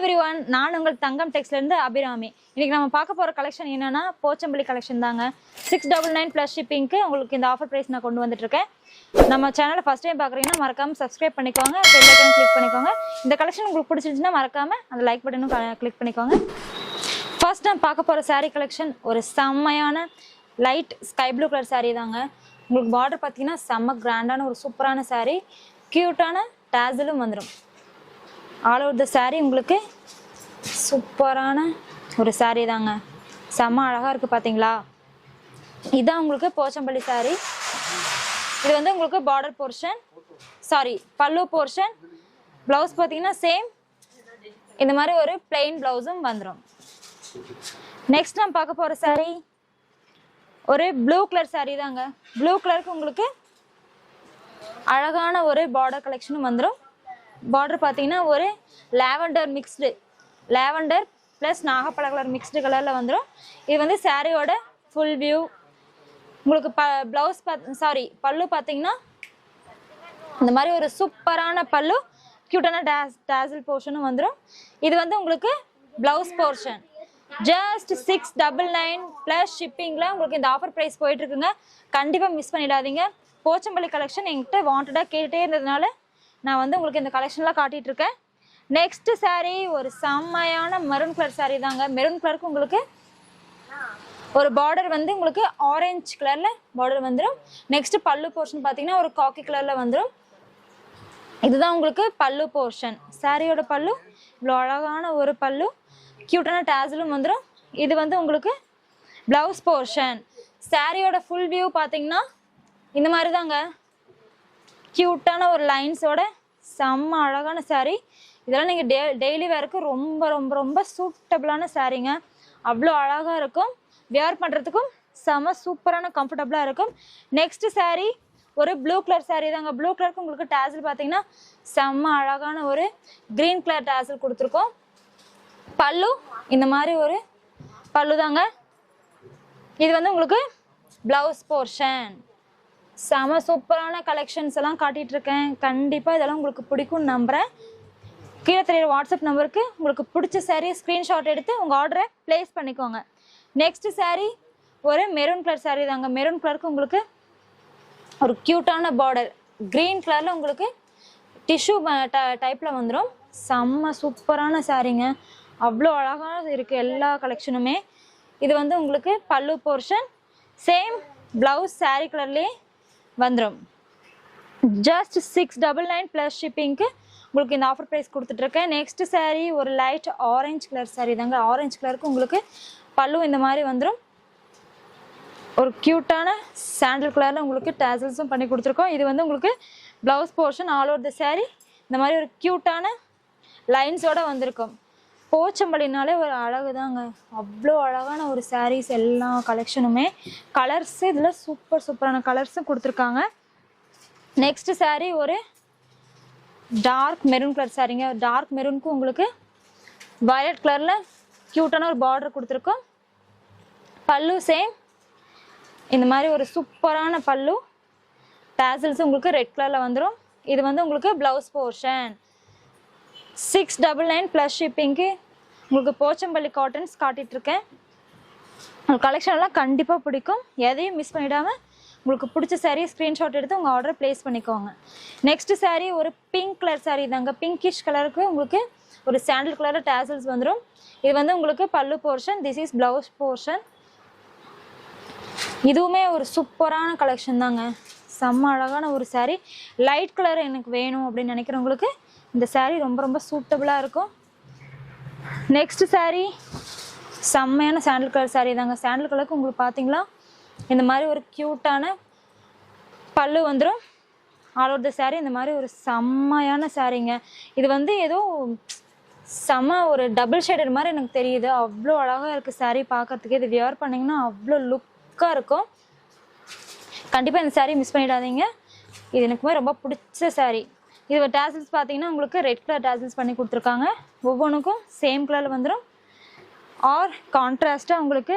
Everyone, நான் உங்கள் தங்கம் டெக்ஸ்லேருந்து அபிராமி. இன்னைக்கு நம்ம பார்க்க போகிற கலெக்ஷன் என்னன்னா போச்சம்பள்ளி கலெக்ஷன் தாங்க. 699 ப்ளஸ் ஷிப்பிங்க்கு உங்களுக்கு இந்த ஆஃபர் ப்ரைஸ் நான் கொண்டு வந்துட்டுருக்கேன். நம்ம சேனலை ஃபஸ்ட் டைம் பார்க்குறீங்கன்னா மறக்காமல் சப்ஸ்கிரைப் பண்ணிக்கோங்க, பெல் ஐக்கான் கிளிக் பண்ணிக்கோங்க. இந்த கலெக்ஷன் உங்களுக்கு பிடிச்சிருந்துச்சுன்னா மறக்காமல் அந்த லைக் பட்டனும் கிளிக் பண்ணிக்கோங்க. ஃபர்ஸ்ட் நான் பார்க்க போகிற சாரீ கலெக்ஷன் ஒரு செம்மையான light sky blue colour sari தாங்க. உங்களுக்கு பார்டர் பார்த்தீங்கன்னா செம்ம கிராண்டான ஒரு சூப்பரான சாரீ, க்யூட்டான டேசலும் வந்துடும். ஆல் ஓவர் த சாரீ உங்களுக்கு சூப்பரான ஒரு சாரீ தாங்க, செம்ம அழகாக இருக்குது பார்த்தீங்களா. இதுதான் உங்களுக்கு போச்சம்பள்ளி சாரீ. இது வந்து உங்களுக்கு பார்டர் போர்ஷன், பல்லு போர்ஷன். ப்ளவுஸ் பார்த்தீங்கன்னா சேம் இந்த மாதிரி ஒரு பிளெயின் ப்ளவுஸும் வந்துடும். நெக்ஸ்ட் நம்ம பார்க்க போகிற சாரீ ஒரு ப்ளூ கலர் சாரீ தாங்க. ப்ளூ கலருக்கு உங்களுக்கு அழகான ஒரு பார்டர் கலெக்ஷனும் வந்துடும். பார்டர் பார்த்தீங்கன்னா ஒரு லாவெண்டர் மிக்ஸ்டு, லாவெண்டர் ப்ளஸ் நாகப்பழ கலர் மிக்ஸ்டு கலரில் வந்துடும். இது வந்து சாரியோட ஃபுல் வியூ. உங்களுக்கு ப்ளவுஸ் பல்லு பார்த்தீங்கன்னா இந்த மாதிரி ஒரு சூப்பரான பல்லு, க்யூட்டான டேசல் போர்ஷனும் வந்துடும். இது வந்து உங்களுக்கு ப்ளவுஸ் போர்ஷன். ஜஸ்ட் 699 ப்ளஸ் ஷிப்பிங்கில் உங்களுக்கு இந்த ஆஃபர் ப்ரைஸ் போயிட்டுருக்குங்க. கண்டிப்பாக மிஸ் பண்ணிடாதீங்க. போச்சம்பள்ளி கலெக்ஷன் என்கிட்ட வாண்டடாக கேட்டுகிட்டே இருந்ததுனால நான் வந்து உங்களுக்கு இந்த கலெக்ஷன்லாம் காட்டிகிட்ருக்கேன். நெக்ஸ்ட் சாரீ ஒரு செம்மையான மெரூன் கலர் சாரீ தாங்க. மெரூன் கலருக்கு உங்களுக்கு ஒரு பார்டர் வந்து உங்களுக்கு ஆரஞ்சு கலரில் பார்டர் வந்துடும். நெக்ஸ்ட் பல்லு போர்ஷன் பார்த்தீங்கன்னா ஒரு காக்கி கலரில் வந்துடும். இதுதான் உங்களுக்கு பல்லு போர்ஷன். சாரியோட பல்லு இவ்வளோ அழகான ஒரு பல்லு, க்யூட்டான டேசலும் வந்துடும். இது வந்து உங்களுக்கு ப்ளவுஸ் போர்ஷன். சாரியோட ஃபுல் வியூ பார்த்தீங்கன்னா இந்த மாதிரி தாங்க, க்யூட்டான ஒரு லைன்ஸோட செம்ம அழகான சாரீ. இதெல்லாம் நீங்கள் டெய்லி வேருக்கு ரொம்ப ரொம்ப ரொம்ப சூட்டபிளான சாரீங்க. அவ்வளோ அழகாக இருக்கும், வியர் பண்ணுறதுக்கும் செம்ம சூப்பரான கம்ஃபர்டபுளாக இருக்கும். நெக்ஸ்ட் சாரீ ஒரு ப்ளூ கலர் சாரீ தாங்க. ப்ளூ கலருக்கு உங்களுக்கு டேசல் பார்த்தீங்கன்னா செம்ம அழகான ஒரு க்ரீன் கலர் டேசல் கொடுத்துருக்கோம். பல்லு இந்த மாதிரி ஒரு பல்லு தாங்க. இது வந்து உங்களுக்கு ப்ளவுஸ் போர்ஷன். செம சூப்பரான கலெக்ஷன்ஸ் எல்லாம் காட்டிகிட்டு இருக்கேன். கண்டிப்பாக இதெல்லாம் உங்களுக்கு பிடிக்கும்னு நம்புகிறேன். கீழே தெரியுற வாட்ஸ்அப் நம்பருக்கு உங்களுக்கு பிடிச்ச சாரீ ஸ்க்ரீன்ஷாட் எடுத்து உங்கள் ஆர்டரை ப்ளேஸ் பண்ணிக்கோங்க. நெக்ஸ்ட் சாரீ ஒரு மெரூன் கலர் சாரீ தாங்க. மெரூன் கலருக்கு உங்களுக்கு ஒரு க்யூட்டான பார்டர், க்ரீன் கலரில் உங்களுக்கு டிஷ்யூ டைப்பில் வந்துடும். செம்ம சூப்பரான சாரீங்க, அவ்வளோ அழகாக இருக்குது எல்லா கலெக்ஷனுமே. இது வந்து உங்களுக்கு பல்லு போர்ஷன், சேம் ப்ளவுஸ் சாரீ கலர்லேயே வந்துடும். ஜஸ்ட் 699 ப்ளஸ் ஷிப்பிங்க்கு உங்களுக்கு இந்த ஆஃபர் ப்ரைஸ் கொடுத்துட்ருக்கேன். நெக்ஸ்ட் சாரீ ஒரு லைட் ஆரஞ்சு கலர் சாரீ தாங்க. ஆரஞ்சு கலருக்கு உங்களுக்கு பல்லு இந்த மாதிரி வந்துடும். ஒரு க்யூட்டான சாண்டல் கலரில் உங்களுக்கு டேசல்ஸும் பண்ணி கொடுத்துருக்கோம். இது வந்து உங்களுக்கு blouse portion. All over the sari இந்த மாதிரி ஒரு க்யூட்டான லைன்ஸோடு வந்திருக்கும். போச்சம்பள்ளினாலே ஒரு அழகு தாங்க, அவ்வளோ அழகான ஒரு சாரீஸ் எல்லா கலெக்ஷனுமே. கலர்ஸு இதில் சூப்பரான கலர்ஸும் கொடுத்துருக்காங்க. நெக்ஸ்ட் சாரீ ஒரு டார்க் மெரூன் கலர் சாரீங்க. டார்க் மெரூனுக்கு உங்களுக்கு வயலட் கலரில் க்யூட்டான ஒரு பார்டர் கொடுத்துருக்கோம். பல்லு சேம் இந்த மாதிரி ஒரு சூப்பரான பல்லு, டேசல்ஸ் உங்களுக்கு ரெட் கலரில் வந்துடும். இது வந்து உங்களுக்கு ப்ளவுஸ் போர்ஷன். 699 ப்ளஸ் ஷிப்பிங்க்கு உங்களுக்கு போச்சம்பள்ளி காட்டன்ஸ் காட்டிகிட்ருக்கேன். உங்களுக்கு கலெக்ஷன் எல்லாம் கண்டிப்பாக பிடிக்கும். எதையும் மிஸ் பண்ணிடாமல் உங்களுக்கு பிடிச்ச சாரீ ஸ்க்ரீன்ஷாட் எடுத்து உங்கள் ஆர்டரை ப்ளேஸ் பண்ணிக்கோங்க. நெக்ஸ்ட் சாரீ ஒரு பிங்க் கலர் சாரீ தாங்க. பிங்கிஷ் கலருக்கு உங்களுக்கு ஒரு சாண்டல் கலரில் டேசல்ஸ் வந்துடும். இது வந்து உங்களுக்கு பல்லு portion. This is blouse portion. இதுவுமே ஒரு சூப்பரான கலெக்ஷன் தாங்க, செம்ம அழகான ஒரு சாரீ. லைட் கலர் எனக்கு வேணும் அப்படின்னு நினைக்கிறவங்களுக்கு இந்த சாரீ ரொம்ப ரொம்ப சூட்டபுளாக இருக்கும். நெக்ஸ்ட் சாரீ செம்மையான சாண்டல் கலர் சாரீ தாங்க. சாண்டல் கலருக்கு உங்களுக்கு பார்த்தீங்களா இந்த மாதிரி ஒரு க்யூட்டான பல்லு வந்துடும். ஆல் ஓவர் த சாரீ இந்த மாதிரி ஒரு செம்மையான சாரீங்க. இது வந்து ஏதோ செம்ம ஒரு டபுள் ஷேடர் மாதிரி எனக்கு தெரியுது. அவ்வளோ அழகாக இருக்குது சாரீ பார்க்கறதுக்கு. இது வியர் பண்ணிங்கன்னா அவ்வளோ லுக்காக இருக்கும். கண்டிப்பாக இந்த சாரீ மிஸ் பண்ணிடாதீங்க. இது எனக்குமே ரொம்ப பிடிச்ச சாரீ. இது டேசல்ஸ் பார்த்தீங்கன்னா உங்களுக்கு ரெட் கலர் டேசல்ஸ் பண்ணி கொடுத்துருக்காங்க. ஒவ்வொன்றுக்கும் சேம் கலரில் வந்துடும் ஆர் கான்ட்ராஸ்ட்டாக உங்களுக்கு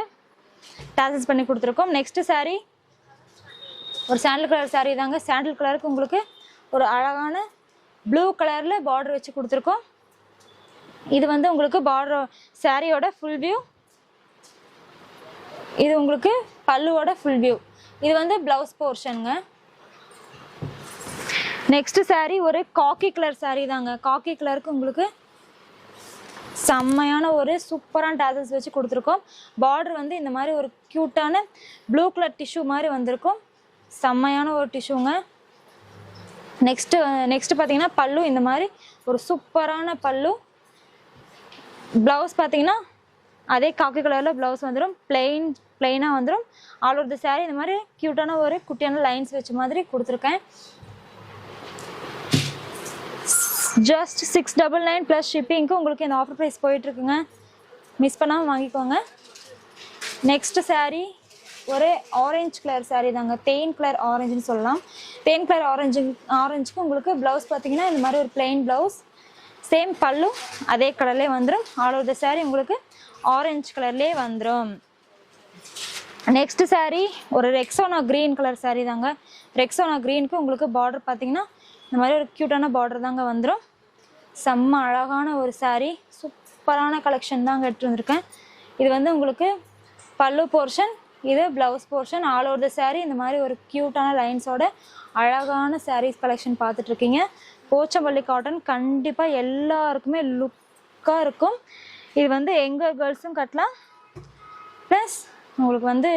டேசல்ஸ் பண்ணி கொடுத்துருக்கோம். நெக்ஸ்ட் சாரீ ஒரு சாண்டல் கலர் சாரீ தாங்க. சாண்டல் கலருக்கு உங்களுக்கு ஒரு அழகான ப்ளூ கலரில் பார்டர் வச்சு கொடுத்துருக்கோம். இது வந்து உங்களுக்கு பார்டர் சாரியோட ஃபுல் வியூ, இது உங்களுக்கு பல்லுவோட ஃபுல் வியூ. இது வந்து பிளவுஸ் போர்ஷனுங்க. நெக்ஸ்ட் சாரி ஒரு காக்கி கலர் சாரி தாங்க. காக்கி கலருக்கு உங்களுக்கு செம்மையான ஒரு சூப்பரான டாசல்ஸ் வச்சு கொடுத்துருக்கோம். பார்டர் வந்து இந்த மாதிரி ஒரு க்யூட்டான ப்ளூ கலர் டிஷ்யூ மாதிரி வந்திருக்கும். செம்மையான ஒரு டிஷ்யூங்க. நெக்ஸ்ட் பார்த்தீங்கன்னா பல்லு இந்த மாதிரி ஒரு சூப்பரான பல்லு. ப்ளவுஸ் பார்த்தீங்கன்னா அதே காக்கி கலரில் ப்ளவுஸ் வந்துடும். பிளெயினாக வந்துடும். ஆல் ஓவர் தி சாரி இந்த மாதிரி க்யூட்டான ஒரு குட்டியான லைன்ஸ் வச்ச மாதிரி கொடுத்துருக்கேன். ஜஸ்ட் 699 ப்ளஸ் ஷிப்பிங்க்கு உங்களுக்கு இந்த ஆஃபர் ப்ரைஸ் போயிட்டுருக்குங்க. மிஸ் பண்ணாமல் வாங்கிக்கோங்க. நெக்ஸ்ட் சாரீ ஒரு ஆரஞ்சு கலர் சாரீ தாங்க. தேன் கலர் ஆரஞ்சுன்னு சொல்லலாம். தேன் கலர் ஆரஞ்சுக்கு உங்களுக்கு ப்ளவுஸ் பார்த்தீங்கன்னா இந்த மாதிரி ஒரு பிளெயின் ப்ளவுஸ், சேம் பல்லு அதே கலர்லேயே வந்துடும். ஆல் ஓவர் த சாரீ உங்களுக்கு ஆரஞ்சு கலர்லேயே வந்துடும். நெக்ஸ்ட் சாரீ ஒரு ரெக்ஸோனா க்ரீன் கலர் சாரீ தாங்க. ரெக்ஸோனா க்ரீனுக்கு உங்களுக்கு பார்டர் பார்த்தீங்கன்னா இந்த மாதிரி ஒரு க்யூட்டான பார்டர் தாங்க வந்துடும். செம்ம அழகான ஒரு சாரீ, சூப்பரான கலெக்ஷன் தாங்க எடுத்து வந்திருக்கேன். இது வந்து உங்களுக்கு பல்லு போர்ஷன், இது blouse portion. All over the sari இந்த மாதிரி ஒரு க்யூட்டான லைன்ஸோட அழகான சாரீஸ் கலெக்ஷன் பார்த்துட்ருக்கீங்க. போச்சம்பள்ளி காட்டன் கண்டிப்பாக எல்லாருக்குமே லுக்காக இருக்கும். இது வந்து எங்கள் கேர்ள்ஸும் கட்டலாம். ப்ளஸ் உங்களுக்கு வந்து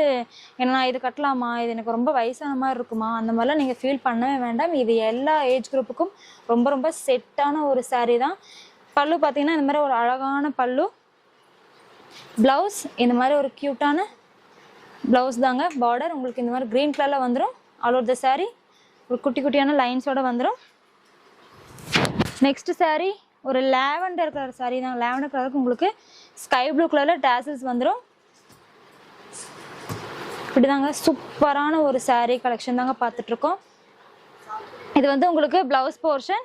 என்ன இது கட்டலாமா, இது எனக்கு ரொம்ப வயசான மாதிரி இருக்குமா, அந்த மாதிரிலாம் நீங்கள் ஃபீல் பண்ணவே வேண்டாம். இது எல்லா ஏஜ் குரூப்புக்கும் ரொம்ப ரொம்ப செட்டான ஒரு சாரீ தான். பல்லு பார்த்தீங்கன்னா இந்த மாதிரி ஒரு அழகான பல்லு. ப்ளவுஸ் இந்த மாதிரி ஒரு க்யூட்டான ப்ளவுஸ் தாங்க. பார்டர் உங்களுக்கு இந்த மாதிரி க்ரீன் கலரில் வந்துடும். ஆல் ஓவர் த சாரீ ஒரு குட்டி குட்டியான லைன்ஸோடு வந்துடும். நெக்ஸ்ட் சாரீ ஒரு லாவெண்டர் கலர் சாரீ தான். லாவெண்டர் கலருக்கு உங்களுக்கு ஸ்கை ப்ளூ கலரில் டேசல்ஸ் வந்துடும். இப்படி தாங்க சூப்பரான ஒரு சாரீ கலெக்ஷன் தாங்க பார்த்துட்ருக்கோம். இது வந்து உங்களுக்கு blouse portion,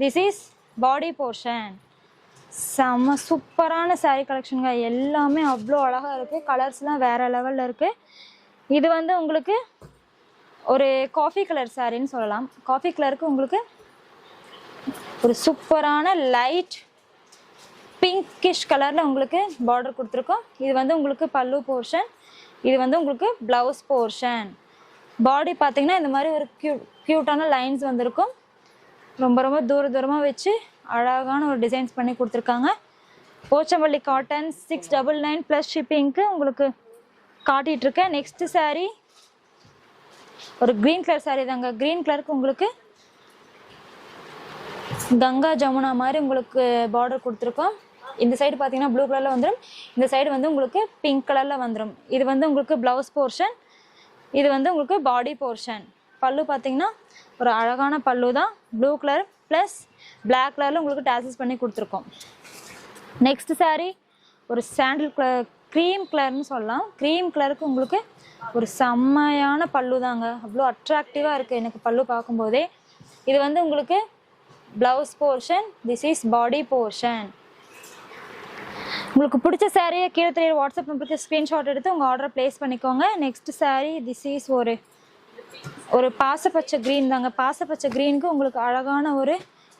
this is body portion. செம்ம சூப்பரான சாரீ கலெக்ஷனுங்க. எல்லாமே அவ்வளோ அழகாக இருக்குது. கலர்ஸ்லாம் வேறு லெவலில் இருக்குது. இது வந்து உங்களுக்கு ஒரு காஃபி கலர் சாரின்னு சொல்லலாம். காஃபி கலருக்கு உங்களுக்கு ஒரு சூப்பரான லைட் பிங்கிஷ் கலரில் உங்களுக்கு பார்டர் கொடுத்துருக்கோம். இது வந்து உங்களுக்கு பல்லு போர்ஷன், இது வந்து உங்களுக்கு ப்ளவுஸ் போர்ஷன். பாடி பார்த்தீங்கன்னா இந்த மாதிரி ஒரு க்யூட்டான லைன்ஸ் வந்திருக்கும். ரொம்ப ரொம்ப தூரமாக வச்சு அழகான ஒரு டிசைன்ஸ் பண்ணி கொடுத்துருக்காங்க. போச்சம்பள்ளி காட்டன் 699 ப்ளஸ் ஷிப்பிங்க்கு உங்களுக்கு காட்டிகிட்ருக்கேன். நெக்ஸ்ட் சாரீ ஒரு க்ரீன் கலர் சாரீ தாங்க. க்ரீன் கலருக்கு உங்களுக்கு கங்கா ஜமுனா மாதிரி உங்களுக்கு பார்டர் கொடுத்துருக்கோம். இந்த சைடு பார்த்தீங்கன்னா ப்ளூ கலரில் வந்துடும். இந்த சைடு வந்து உங்களுக்கு பிங்க் கலரில் வந்துடும். இது வந்து உங்களுக்கு ப்ளவுஸ் போர்ஷன், இது வந்து உங்களுக்கு பாடி போர்ஷன். பல்லு பார்த்தீங்கன்னா ஒரு அழகான பல்லு தான். ப்ளூ கலர் ப்ளஸ் பிளாக் கலரில் உங்களுக்கு டாசல்ஸ் பண்ணி கொடுத்துருக்கோம். நெக்ஸ்ட் சாரீ ஒரு சாண்டில் கலர் க்ரீம் கலர்னு சொல்லலாம். க்ரீம் கலருக்கு உங்களுக்கு ஒரு செம்மையான பல்லு தாங்க. அவ்வளோ அட்ராக்டிவாக இருக்குது எனக்கு பல்லு பார்க்கும்போதே. இது வந்து உங்களுக்கு blouse portion, this is body portion. உங்களுக்கு பிடிச்ச சாரியை கீழே தெரியுற வாட்ஸ்அப் நம்பருக்கு ஸ்க்ரீன்ஷாட் எடுத்து உங்கள் ஆர்டரை ப்ளேஸ் பண்ணிக்கோங்க. நெக்ஸ்ட் சாரீ திஸ் இஸ் ஒரு பாசப்பச்சை க்ரீன் தாங்க. பாசப்பச்சை க்ரீனுக்கு உங்களுக்கு அழகான ஒரு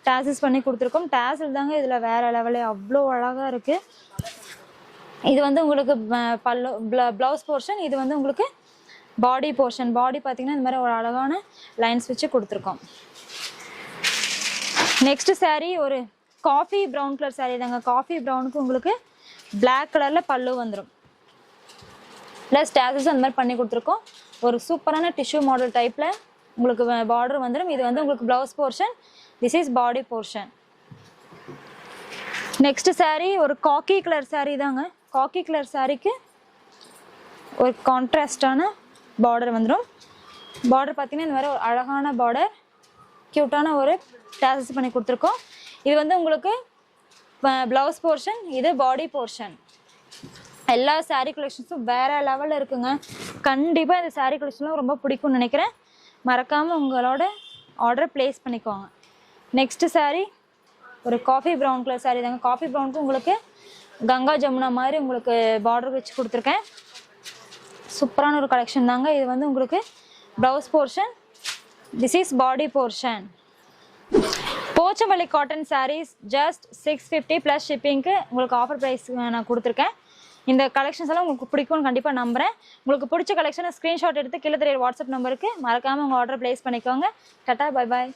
டாசல்ஸ் பண்ணி கொடுத்துருக்கோம். டாசல் தாங்க இதில் வேறு லெவலே அவ்வளோ அழகாக இருக்குது. இது வந்து உங்களுக்கு பல்லு ப்ளவுஸ் போர்ஷன், இது வந்து உங்களுக்கு பாடி போர்ஷன். பாடி பார்த்தீங்கன்னா இந்த மாதிரி ஒரு அழகான லைன்ஸ் வச்சு கொடுத்துருக்கோம். நெக்ஸ்ட் சாரீ ஒரு காஃபி ப்ரௌன் கலர் சாரீ தாங்க. காஃபி ப்ரௌனுக்கு உங்களுக்கு பிளாக் கலரில் பல்லு வந்துடும். ப்ளஸ் டேசல்ஸ் அந்த மாதிரி பண்ணி கொடுத்துருக்கோம். ஒரு சூப்பரான டிஷ்யூ மாடல் டைப்பில் உங்களுக்கு பார்டர் வந்துடும். இது வந்து உங்களுக்கு blouse portion, this is body portion. Next sari ஒரு காக்கி கலர் சாரீ தாங்க. காக்கி கலர் சாரீக்கு ஒரு கான்ட்ராஸ்டான பார்டர் வந்துடும். பார்டர் பார்த்தீங்கன்னா இந்த மாதிரி ஒரு அழகான பார்டர், க்யூட்டான ஒரு டேசல்ஸ் பண்ணி கொடுத்துருக்கோம். இது வந்து உங்களுக்கு ப்ளவுஸ் போர்ஷன், இது பாடி போர்ஷன். எல்லா சாரீ கலெக்ஷன்ஸும் வேறு லெவலில் இருக்குங்க. கண்டிப்பாக இந்த சாரீ கலெக்ஷன்லாம் ரொம்ப பிடிக்கும்னு நினைக்கிறேன். மறக்காமல் உங்களோட ஆர்டரை ப்ளேஸ் பண்ணிக்கோங்க. நெக்ஸ்ட் சாரீ ஒரு காஃபி ப்ரௌன் கலர் சாரீ தாங்க. காஃபி ப்ரௌனுக்கு உங்களுக்கு கங்கா ஜமுனா மாதிரி உங்களுக்கு பார்டர் வச்சு கொடுத்துருக்கேன். சூப்பரான ஒரு கலெக்ஷன் தாங்க. இது வந்து உங்களுக்கு blouse portion, this is body portion. Pochampally cotton sarees just 650 plus ஷிப்பிங்க்கு உங்களுக்கு ஆஃபர் ப்ரைஸ் நான் கொடுத்துருக்கேன். இந்த கலெக்ஷன்ஸ் எல்லாம் உங்களுக்கு பிடிக்கும்னு கண்டிப்பாக நம்புகிறேன். உங்களுக்கு பிடிச்ச கலெக்ஷனை ஸ்க்ரீன்ஷாட் எடுத்து கீழே தெரியற வாட்ஸ்அப் நம்பருக்கு மறக்காமல் உங்கள் ஆர்டர் ப்ளேஸ் பண்ணிக்கோங்க. Tata, bye bye.